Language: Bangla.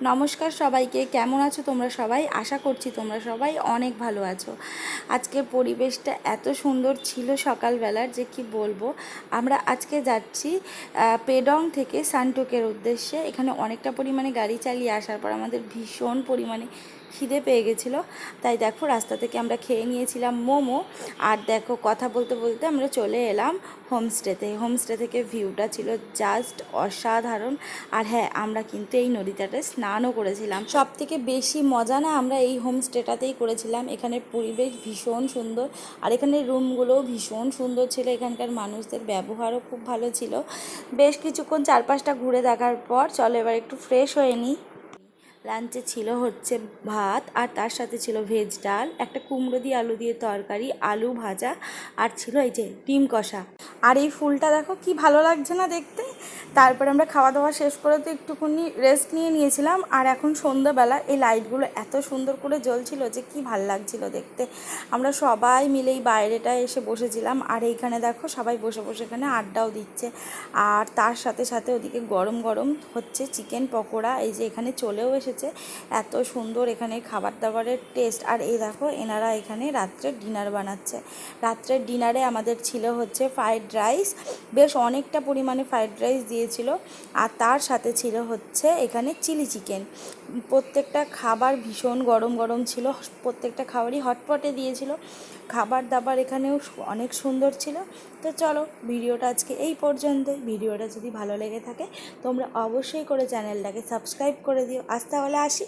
নমস্কার সবাইকে, কেমন আছো তোমরা সবাই? আশা করছি তোমরা সবাই অনেক ভালো আছো। আজকের পরিবেশটা এত সুন্দর ছিল সকালবেলার যে কি বলবো। আমরা আজকে যাচ্ছি পেডং থেকে সানটুকের উদ্দেশ্যে। এখানে অনেকটা পরিমাণে গাড়ি চালিয়ে আসার পর আমাদের ভীষণ পরিমাণে খিদে পেয়ে গেছিলো, তাই দেখো রাস্তা থেকে আমরা খেয়ে নিয়েছিলাম মোমো। আর দেখো কথা বলতে বলতে আমরা চলে এলাম হোমস্টে থেকে ভিউটা ছিল জাস্ট অসাধারণ। আর হ্যাঁ, আমরা কিন্তু এই নদীটাতে স্নানও করেছিলাম। সব থেকে বেশি মজা না আমরা এই হোমস্টেটাতেই করেছিলাম। এখানের পরিবেশ ভীষণ সুন্দর, আর এখানের রুমগুলোও ভীষণ সুন্দর ছিল। এখানকার মানুষদের ব্যবহারও খুব ভালো ছিল। বেশ কিছুক্ষণ চারপাশটা ঘুরে দেখার পর চলো এবার একটু ফ্রেশ হয়ে নিই। লাঞ্চে ছিল হচ্ছে ভাত, আর তার সাথে ছিল ভেজ ডাল, একটা কুমড়ো দিয়ে আলু দিয়ে তরকারি, আলু ভাজা, আর ছিল এই যে ডিম কষা। আর এই ফুলটা দেখো কি ভালো লাগছে না দেখতে। তারপরে আমরা খাওয়া দাওয়া শেষ করে তো একটুখানি রেস্ট নিয়েছিলাম। আর এখন সন্ধ্যাবেলা এই লাইটগুলো এত সুন্দর করে জ্বলছিল যে কি ভাল লাগছিল দেখতে। আমরা সবাই মিলে এই বাইরেটায় এসে বসেছিলাম, আর এইখানে দেখো সবাই বসে বসে এখানে আড্ডাও দিচ্ছে। আর তার সাথে সাথে ওদিকে গরম গরম হচ্ছে চিকেন পকোড়া, এই যে এখানে চলেও এসেছে। এত সুন্দর এখানে খাবার দাবারের টেস্ট। আর এই দেখো এনারা এখানে রাত্রের ডিনার বানাচ্ছে। রাত্রের ডিনারে আমাদের ছিল হচ্ছে ফ্রাইড রাইস, বেশ অনেকটা পরিমাণে ফ্রাইড রাইস দিয়েছিল। আর তার সাথে ছিল হচ্ছে এখানে চিলি চিকেন। প্রত্যেকটা খাবার ভীষণ গরম গরম ছিল, প্রত্যেকটা খাবারই হটপটে দিয়েছিল। খাবার দাবার এখানেও অনেক সুন্দর ছিল। তো চলো ভিডিওটা আজকে এই পর্যন্তই। ভিডিওটা যদি ভালো লেগে থাকে তোমরা অবশ্যই করে চ্যানেলটাকে সাবস্ক্রাইব করে দিও। আজ তাহলে আসি।